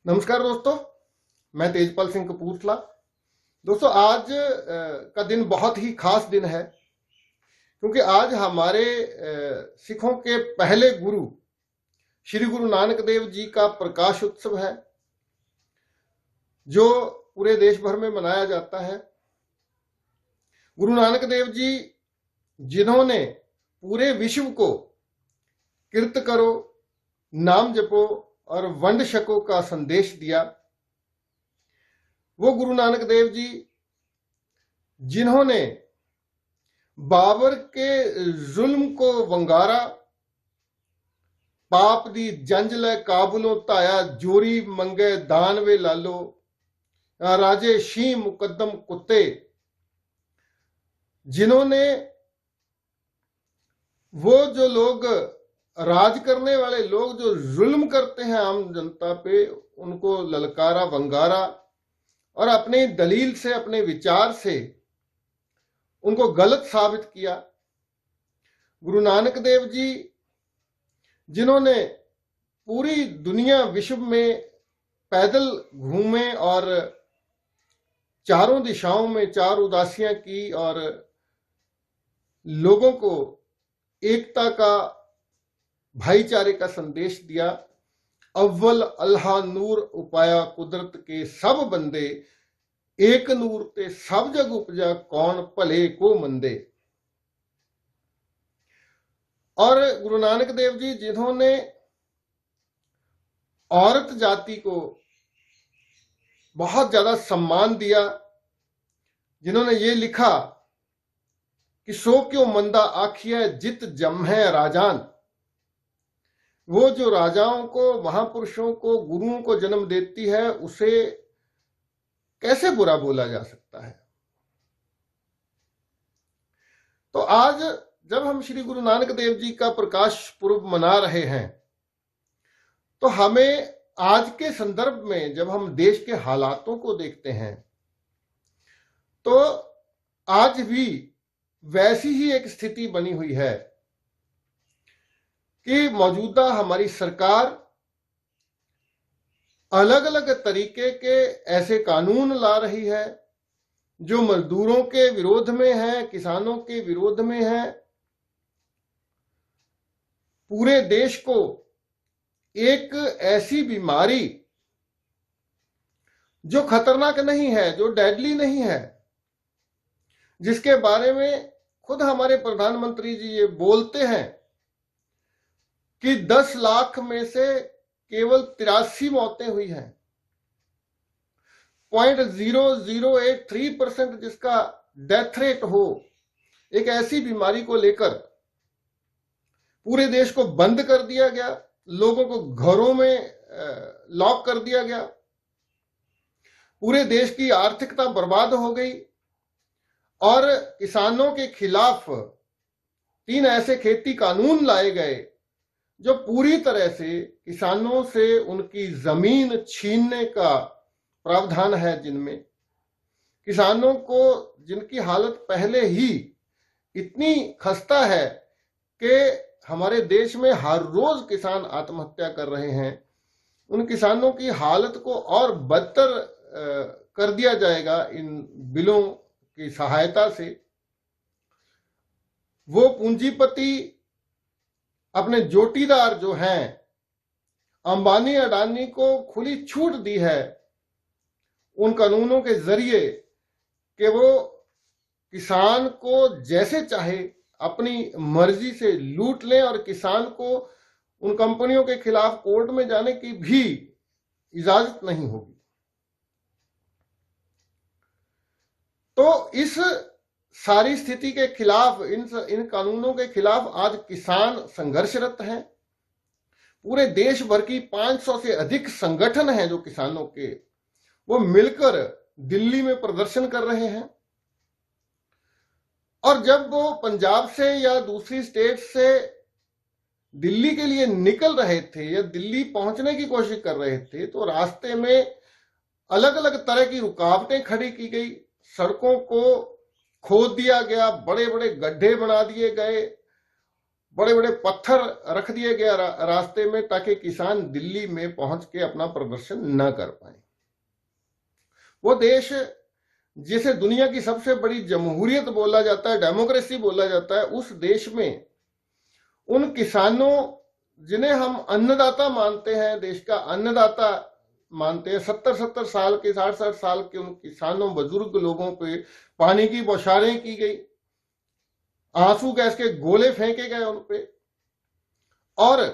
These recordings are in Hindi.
नमस्कार दोस्तों, मैं तेजपाल सिंह कपूरथला। दोस्तों, आज का दिन बहुत ही खास दिन है क्योंकि आज हमारे सिखों के पहले गुरु श्री गुरु नानक देव जी का प्रकाश उत्सव है जो पूरे देश भर में मनाया जाता है। गुरु नानक देव जी जिन्होंने पूरे विश्व को कीर्त करो, नाम जपो और वंड छको का संदेश दिया, वो गुरु नानक देव जी जिन्होंने बाबर के जुल्म को वंगारा, पाप दी जंज लै काबुलों ताया, जोरी मंगे दान वे लालो, राजे शी मुकद्दम कुत्ते, जिन्होंने वो जो लोग राज करने वाले लोग जो जुल्म करते हैं आम जनता पे, उनको ललकारा, वंगारा और अपने दलील से, अपने विचार से उनको गलत साबित किया। गुरु नानक देव जी जिन्होंने पूरी दुनिया, विश्व में पैदल घूमे और चारों दिशाओं में चार उदासियां की और लोगों को एकता का, भाईचारे का संदेश दिया। अव्वल अल्लाह नूर उपाया कुदरत के सब बंदे, एक नूर ते सब जग उपजा, कौन भले को मंदे। और गुरु नानक देव जी जिन्होंने औरत जाति को बहुत ज्यादा सम्मान दिया, जिन्होंने ये लिखा कि सो क्यों मंदा आखिया जित जम है राजान। वो जो राजाओं को, महापुरुषों को, गुरुओं को जन्म देती है, उसे कैसे बुरा बोला जा सकता है। तो आज जब हम श्री गुरु नानक देव जी का प्रकाश पर्व मना रहे हैं, तो हमें आज के संदर्भ में जब हम देश के हालातों को देखते हैं, तो आज भी वैसी ही एक स्थिति बनी हुई है कि मौजूदा हमारी सरकार अलग अलग तरीके के ऐसे कानून ला रही है जो मजदूरों के विरोध में है, किसानों के विरोध में है। पूरे देश को एक ऐसी बीमारी जो खतरनाक नहीं है, जो डेडली नहीं है, जिसके बारे में खुद हमारे प्रधानमंत्री जी ये बोलते हैं कि 10 लाख में से केवल 83 मौतें हुई हैं। 0.0083% जिसका डेथ रेट हो, एक ऐसी बीमारी को लेकर पूरे देश को बंद कर दिया गया, लोगों को घरों में लॉक कर दिया गया, पूरे देश की आर्थिकता बर्बाद हो गई और किसानों के खिलाफ 3 ऐसे खेती कानून लाए गए जो पूरी तरह से किसानों से उनकी जमीन छीनने का प्रावधान है, जिनमें किसानों को, जिनकी हालत पहले ही इतनी खस्ता है कि हमारे देश में हर रोज किसान आत्महत्या कर रहे हैं, उन किसानों की हालत को और बदतर कर दिया जाएगा इन बिलों की सहायता से। वो पूंजीपति अपने जोटीदार जो हैं, अंबानी अडानी को खुली छूट दी है उन कानूनों के जरिए कि वो किसान को जैसे चाहे अपनी मर्जी से लूट लें और किसान को उन कंपनियों के खिलाफ कोर्ट में जाने की भी इजाजत नहीं होगी। तो इस सारी स्थिति के खिलाफ, इन कानूनों के खिलाफ आज किसान संघर्षरत हैं। पूरे देश भर की 500 से अधिक संगठन हैं जो किसानों के, वो मिलकर दिल्ली में प्रदर्शन कर रहे हैं। और जब वो पंजाब से या दूसरी स्टेट से दिल्ली के लिए निकल रहे थे या दिल्ली पहुंचने की कोशिश कर रहे थे, तो रास्ते में अलग अलग तरह की रुकावटें खड़ी की गई, सड़कों को खोद दिया गया, बड़े बड़े गड्ढे बना दिए गए, बड़े बड़े पत्थर रख दिए गए रास्ते में, ताकि किसान दिल्ली में पहुंच के अपना प्रदर्शन न कर पाए। वो देश जिसे दुनिया की सबसे बड़ी जमहूरियत बोला जाता है, डेमोक्रेसी बोला जाता है, उस देश में उन किसानों जिन्हें हम अन्नदाता मानते हैं, देश का अन्नदाता मानते हैं, 70-70 साल के, 60-60 साल के उन किसानों, बुजुर्ग लोगों पे पानी की बौछारें की गई, आंसू गैस के गोले फेंके गए उन पे, और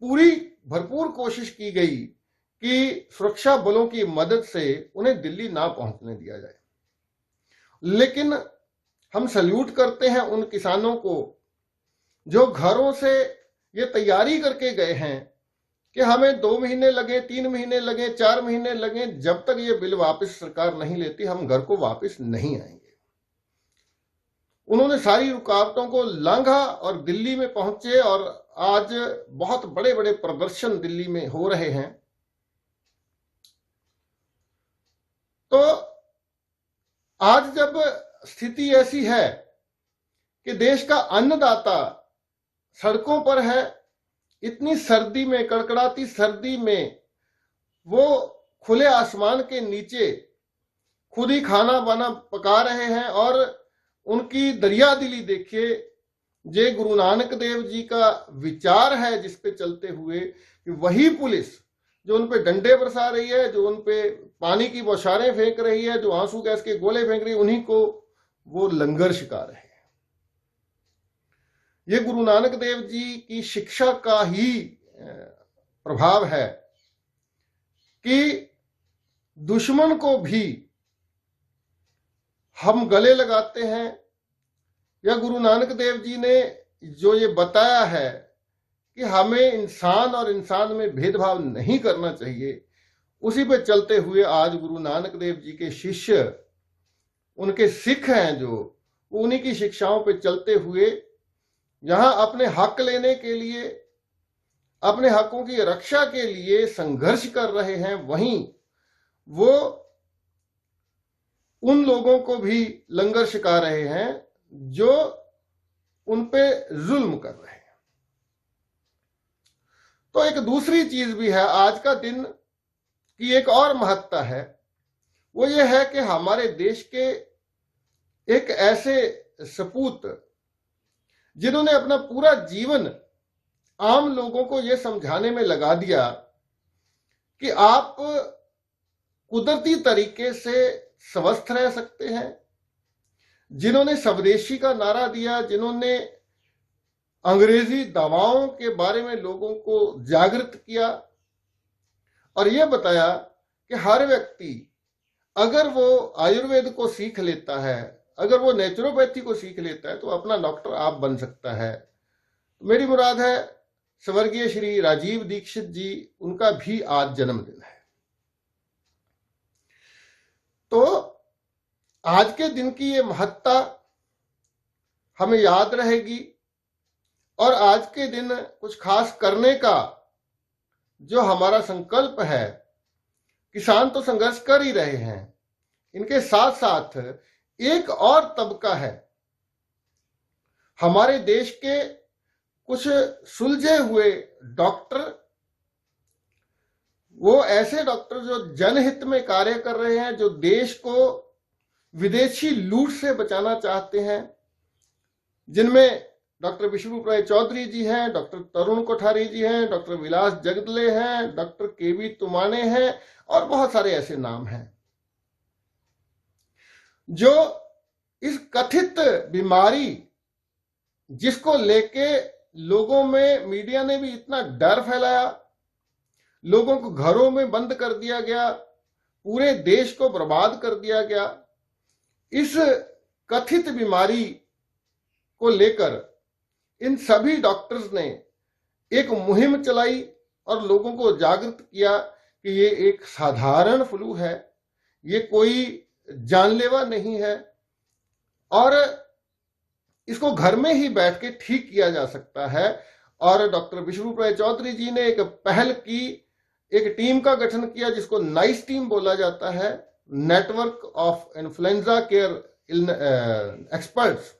पूरी भरपूर कोशिश की गई कि सुरक्षा बलों की मदद से उन्हें दिल्ली ना पहुंचने दिया जाए। लेकिन हम सल्यूट करते हैं उन किसानों को जो घरों से ये तैयारी करके गए हैं कि हमें 2 महीने लगे, 3 महीने लगे, 4 महीने लगे, जब तक ये बिल वापस सरकार नहीं लेती हम घर को वापस नहीं आएंगे। उन्होंने सारी रुकावटों को लांघा और दिल्ली में पहुंचे, और आज बहुत बड़े बड़े प्रदर्शन दिल्ली में हो रहे हैं। तो आज जब स्थिति ऐसी है कि देश का अन्नदाता सड़कों पर है, इतनी सर्दी में, कड़कड़ाती सर्दी में वो खुले आसमान के नीचे खुद ही खाना बना पका रहे हैं, और उनकी दरियादिली देखिए, जे गुरु नानक देव जी का विचार है जिस पे चलते हुए कि वही पुलिस जो उन पे डंडे बरसा रही है, जो उन पे पानी की बौछारें फेंक रही है, जो आंसू गैस के गोले फेंक रही है, उन्हीं को वो लंगर छिका रहे हैं। ये गुरु नानक देव जी की शिक्षा का ही प्रभाव है कि दुश्मन को भी हम गले लगाते हैं, या गुरु नानक देव जी ने जो ये बताया है कि हमें इंसान और इंसान में भेदभाव नहीं करना चाहिए, उसी पे चलते हुए आज गुरु नानक देव जी के शिष्य, उनके सिख हैं जो, उन्हीं की शिक्षाओं पे चलते हुए यहां अपने हक लेने के लिए, अपने हकों की रक्षा के लिए संघर्ष कर रहे हैं, वहीं वो उन लोगों को भी लंगर छिका रहे हैं जो उन पे जुल्म कर रहे हैं। तो एक दूसरी चीज भी है, आज का दिन की एक और महत्ता है, वो ये है कि हमारे देश के एक ऐसे सपूत जिन्होंने अपना पूरा जीवन आम लोगों को यह समझाने में लगा दिया कि आप कुदरती तरीके से स्वस्थ रह सकते हैं, जिन्होंने स्वदेशी का नारा दिया, जिन्होंने अंग्रेजी दवाओं के बारे में लोगों को जागृत किया, और यह बताया कि हर व्यक्ति अगर वो आयुर्वेद को सीख लेता है, अगर वो नेचुरोपैथी को सीख लेता है, तो अपना डॉक्टर आप बन सकता है। मेरी मुराद है स्वर्गीय श्री राजीव दीक्षित जी, उनका भी आज जन्मदिन है। तो आज के दिन की ये महत्ता हमें याद रहेगी, और आज के दिन कुछ खास करने का जो हमारा संकल्प है, किसान तो संघर्ष कर ही रहे हैं, इनके साथ साथ एक और तबका है, हमारे देश के कुछ सुलझे हुए डॉक्टर, वो ऐसे डॉक्टर जो जनहित में कार्य कर रहे हैं, जो देश को विदेशी लूट से बचाना चाहते हैं, जिनमें डॉक्टर विश्वरूप राय चौधरी जी हैं, डॉक्टर तरुण कोठारी जी हैं, डॉक्टर विलास जगदले हैं, डॉक्टर केवी तुमाने हैं, और बहुत सारे ऐसे नाम हैं जो इस कथित बीमारी जिसको लेके लोगों में, मीडिया ने भी इतना डर फैलाया, लोगों को घरों में बंद कर दिया गया, पूरे देश को बर्बाद कर दिया गया, इस कथित बीमारी को लेकर इन सभी डॉक्टर्स ने एक मुहिम चलाई और लोगों को जागृत किया कि ये एक साधारण फ्लू है, ये कोई जानलेवा नहीं है, और इसको घर में ही बैठ के ठीक किया जा सकता है। और डॉक्टर विश्वरूप राय चौधरी जी ने एक पहल की, एक टीम का गठन किया जिसको नाइस टीम बोला जाता है, network of influenza care experts,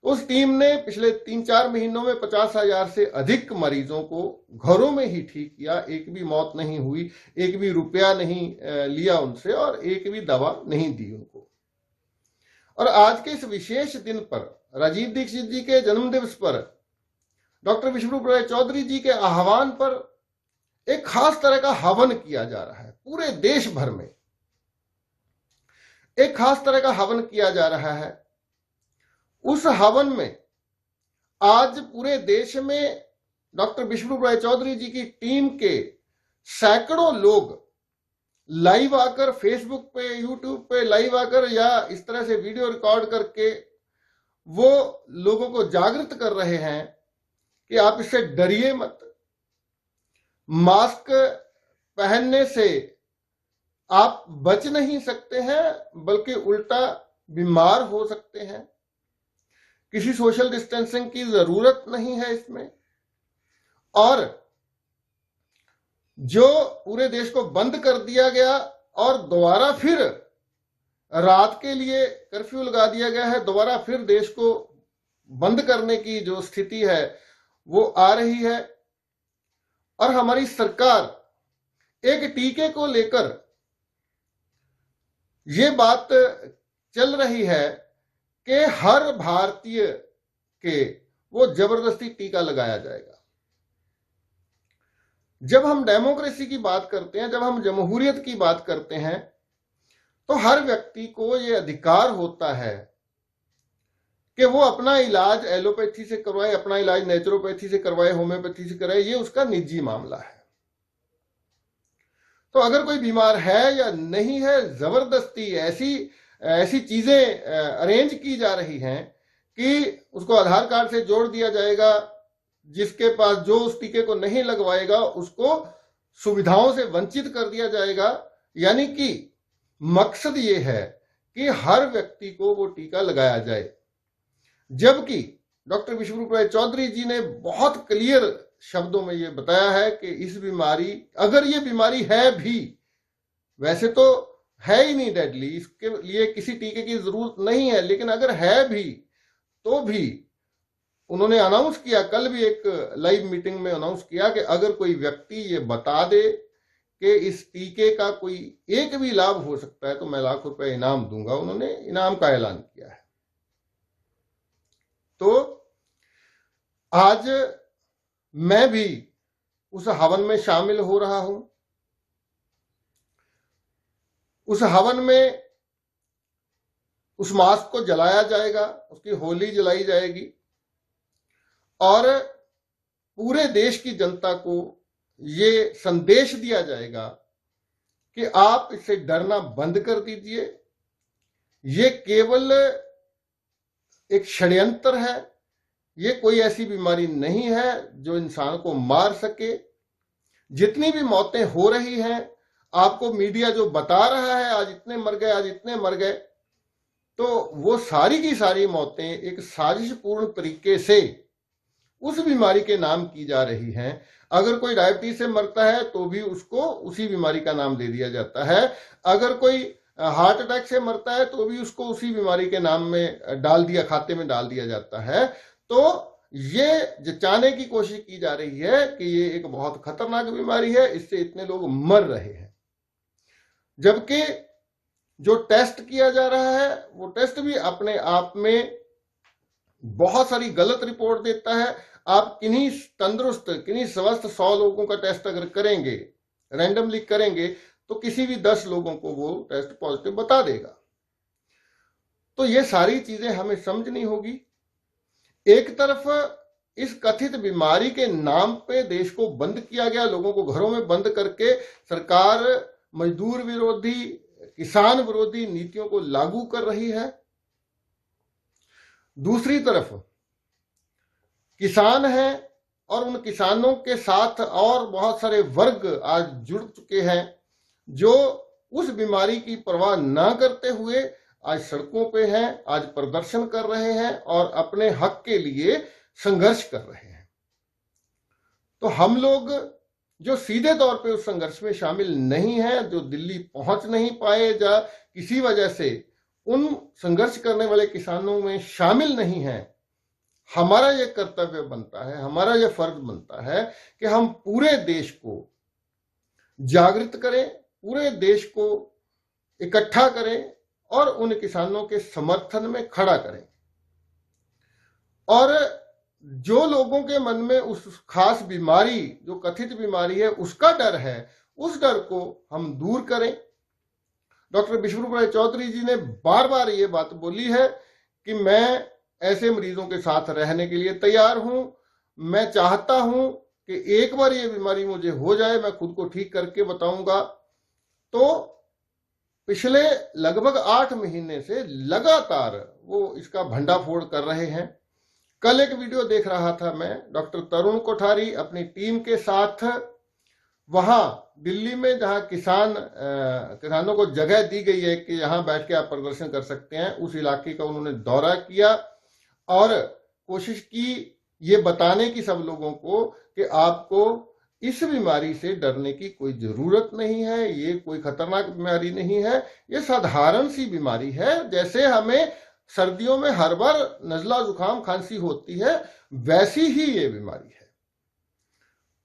उस टीम ने पिछले 3-4 महीनों में 50,000 से अधिक मरीजों को घरों में ही ठीक किया। एक भी मौत नहीं हुई, एक भी रुपया नहीं लिया उनसे और एक भी दवा नहीं दी उनको। और आज के इस विशेष दिन पर, राजीव दीक्षित जी के जन्म दिवस पर, डॉक्टर विष्णु प्रसाद चौधरी जी के आह्वान पर एक खास तरह का हवन किया जा रहा है। पूरे देश भर में एक खास तरह का हवन किया जा रहा है। उस हवन में आज पूरे देश में डॉक्टर विष्णु प्रसाद चौधरी जी की टीम के सैकड़ों लोग लाइव आकर, फेसबुक पे, यूट्यूब पे लाइव आकर या इस तरह से वीडियो रिकॉर्ड करके वो लोगों को जागृत कर रहे हैं कि आप इससे डरिए मत। मास्क पहनने से आप बच नहीं सकते हैं, बल्कि उल्टा बीमार हो सकते हैं। किसी सोशल डिस्टेंसिंग की जरूरत नहीं है इसमें। और जो पूरे देश को बंद कर दिया गया और दोबारा फिर रात के लिए कर्फ्यू लगा दिया गया है, दोबारा फिर देश को बंद करने की जो स्थिति है वो आ रही है। और हमारी सरकार एक टीके को लेकर ये बात चल रही है कि हर भारतीय के वो जबरदस्ती टीका लगाया जाएगा। जब हम डेमोक्रेसी की बात करते हैं, जब हम जमहूरियत की बात करते हैं, तो हर व्यक्ति को ये अधिकार होता है कि वो अपना इलाज एलोपैथी से करवाए, अपना इलाज नेचुरोपैथी से करवाए, होम्योपैथी से कराए, ये उसका निजी मामला है। तो अगर कोई बीमार है या नहीं है, जबरदस्ती ऐसी चीजें अरेंज की जा रही हैं कि उसको आधार कार्ड से जोड़ दिया जाएगा, जिसके पास जो उस टीके को नहीं लगवाएगा उसको सुविधाओं से वंचित कर दिया जाएगा। यानी कि मकसद ये है कि हर व्यक्ति को वो टीका लगाया जाए। जबकि डॉक्टर विष्णु प्रसाद चौधरी जी ने बहुत क्लियर शब्दों में ये बताया है कि इस बीमारी, अगर ये बीमारी है भी, वैसे तो है ही नहीं डेडली, इसके लिए किसी टीके की जरूरत नहीं है, लेकिन अगर है भी तो भी उन्होंने अनाउंस किया, कल भी एक लाइव मीटिंग में अनाउंस किया कि अगर कोई व्यक्ति ये बता दे कि इस टीके का कोई एक भी लाभ हो सकता है तो मैं लाख रुपए इनाम दूंगा। उन्होंने इनाम का ऐलान किया है। तो आज मैं भी उस हवन में शामिल हो रहा हूं। उस हवन में उस मास्क को जलाया जाएगा, उसकी होली जलाई जाएगी और पूरे देश की जनता को ये संदेश दिया जाएगा कि आप इससे डरना बंद कर दीजिए। ये केवल एक षड्यंत्र है, ये कोई ऐसी बीमारी नहीं है जो इंसान को मार सके। जितनी भी मौतें हो रही हैं, आपको मीडिया जो बता रहा है आज इतने मर गए, आज इतने मर गए, तो वो सारी की सारी मौतें एक साजिशपूर्ण तरीके से उस बीमारी के नाम की जा रही हैं। अगर कोई डायबिटीज से मरता है तो भी उसको उसी बीमारी का नाम दे दिया जाता है। अगर कोई हार्ट अटैक से मरता है तो भी उसको उसी बीमारी के नाम में डाल दिया, खाते में डाल दिया जाता है। तो ये जचाने की कोशिश की जा रही है कि ये एक बहुत खतरनाक बीमारी है, इससे इतने लोग मर रहे हैं। जबकि जो टेस्ट किया जा रहा है वो टेस्ट भी अपने आप में बहुत सारी गलत रिपोर्ट देता है। आप किन्हीं तंदुरुस्त, किन्हीं स्वस्थ 100 लोगों का टेस्ट अगर करेंगे, रैंडमली करेंगे, तो किसी भी 10 लोगों को वो टेस्ट पॉजिटिव बता देगा। तो ये सारी चीजें हमें समझनी होगी। एक तरफ इस कथित बीमारी के नाम पे देश को बंद किया गया, लोगों को घरों में बंद करके सरकार मजदूर विरोधी, किसान विरोधी नीतियों को लागू कर रही है। दूसरी तरफ किसान हैं और उन किसानों के साथ और बहुत सारे वर्ग आज जुड़ चुके हैं जो उस बीमारी की परवाह ना करते हुए आज सड़कों पे हैं, आज प्रदर्शन कर रहे हैं और अपने हक के लिए संघर्ष कर रहे हैं। तो हम लोग जो सीधे तौर पे उस संघर्ष में शामिल नहीं हैं, जो दिल्ली पहुंच नहीं पाए या किसी वजह से उन संघर्ष करने वाले किसानों में शामिल नहीं हैं, हमारा ये कर्तव्य बनता है, हमारा ये फर्ज बनता है कि हम पूरे देश को जागृत करें, पूरे देश को इकट्ठा करें और उन किसानों के समर्थन में खड़ा करें। और जो लोगों के मन में उस खास बीमारी, जो कथित बीमारी है, उसका डर है, उस डर को हम दूर करें। डॉक्टर विश्वरूप राय चौधरी जी ने बार बार ये बात बोली है कि मैं ऐसे मरीजों के साथ रहने के लिए तैयार हूं। मैं चाहता हूं कि एक बार ये बीमारी मुझे हो जाए, मैं खुद को ठीक करके बताऊंगा। तो पिछले लगभग 8 महीने से लगातार वो इसका भंडाफोड़ कर रहे हैं। कल एक वीडियो देख रहा था मैं, डॉक्टर तरुण कोठारी अपनी टीम के साथ वहां दिल्ली में, जहां किसानों को जगह दी गई है कि यहां बैठ के आप प्रदर्शन कर सकते हैं, उस इलाके का उन्होंने दौरा किया और कोशिश की ये बताने की सब लोगों को कि आपको इस बीमारी से डरने की कोई जरूरत नहीं है, ये कोई खतरनाक बीमारी नहीं है, ये साधारण सी बीमारी है। जैसे हमें सर्दियों में हर बार नजला जुकाम खांसी होती है, वैसी ही ये बीमारी है।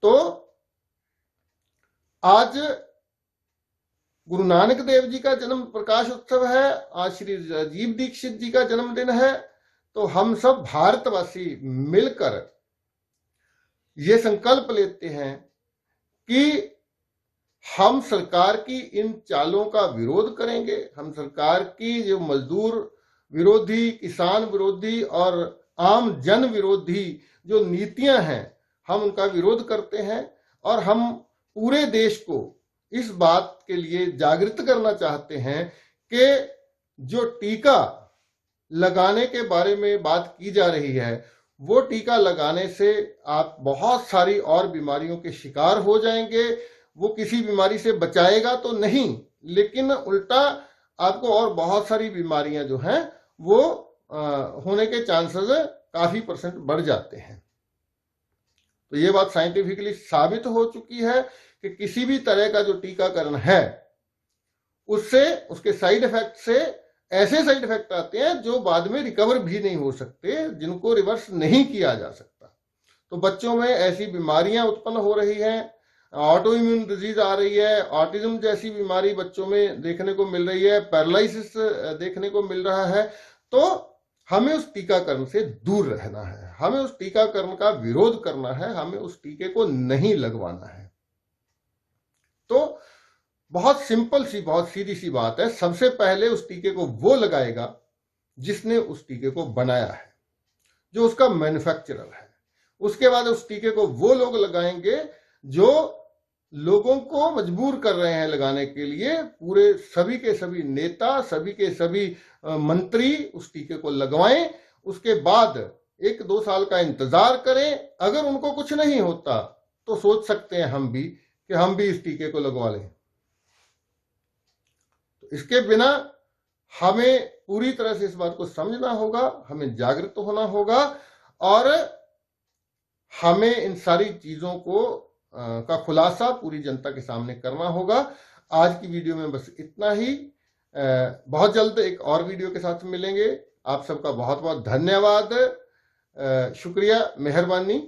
तो आज गुरु नानक देव जी का जन्म प्रकाश उत्सव है, आज श्री राजीव दीक्षित जी का जन्मदिन है। तो हम सब भारतवासी मिलकर ये संकल्प लेते हैं कि हम सरकार की इन चालों का विरोध करेंगे। हम सरकार की जो मजदूर विरोधी, किसान विरोधी और आम जन विरोधी जो नीतियां हैं, हम उनका विरोध करते हैं और हम पूरे देश को इस बात के लिए जागृत करना चाहते हैं कि जो टीका लगाने के बारे में बात की जा रही है, वो टीका लगाने से आप बहुत सारी और बीमारियों के शिकार हो जाएंगे। वो किसी बीमारी से बचाएगा तो नहीं, लेकिन उल्टा आपको और बहुत सारी बीमारियां जो हैं वो होने के चांसेस काफी % बढ़ जाते हैं। तो ये बात साइंटिफिकली साबित हो चुकी है कि किसी भी तरह का जो टीकाकरण है, उससे, उसके साइड इफेक्ट से ऐसे साइड इफेक्ट आते हैं जो बाद में रिकवर भी नहीं हो सकते, जिनको रिवर्स नहीं किया जा सकता। तो बच्चों में ऐसी बीमारियां उत्पन्न हो रही हैं, ऑटो इम्यून डिजीज आ रही है, ऑटिज्म जैसी बीमारी बच्चों में देखने को मिल रही है, पैरालिसिस देखने को मिल रहा है। तो हमें उस टीकाकरण से दूर रहना है, हमें उस टीकाकरण का विरोध करना है, हमें उस टीके को नहीं लगवाना है। तो बहुत सिंपल सी, बहुत सीधी सी बात है। सबसे पहले उस टीके को वो लगाएगा जिसने उस टीके को बनाया है, जो उसका मैन्युफैक्चरर है। उसके बाद उस टीके को वो लोग लगाएंगे जो लोगों को मजबूर कर रहे हैं लगाने के लिए। पूरे सभी के सभी नेता, सभी के सभी मंत्री उस टीके को लगवाएं। उसके बाद 1-2 साल का इंतजार करें। अगर उनको कुछ नहीं होता तो सोच सकते हैं हम भी कि हम भी इस टीके को लगवा लें। तो इसके बिना हमें पूरी तरह से इस बात को समझना होगा, हमें जागृत होना होगा और हमें इन सारी चीजों को का खुलासा पूरी जनता के सामने करना होगा। आज की वीडियो में बस इतना ही। बहुत जल्द एक और वीडियो के साथ मिलेंगे। आप सबका बहुत बहुत धन्यवाद, शुक्रिया, मेहरबानी।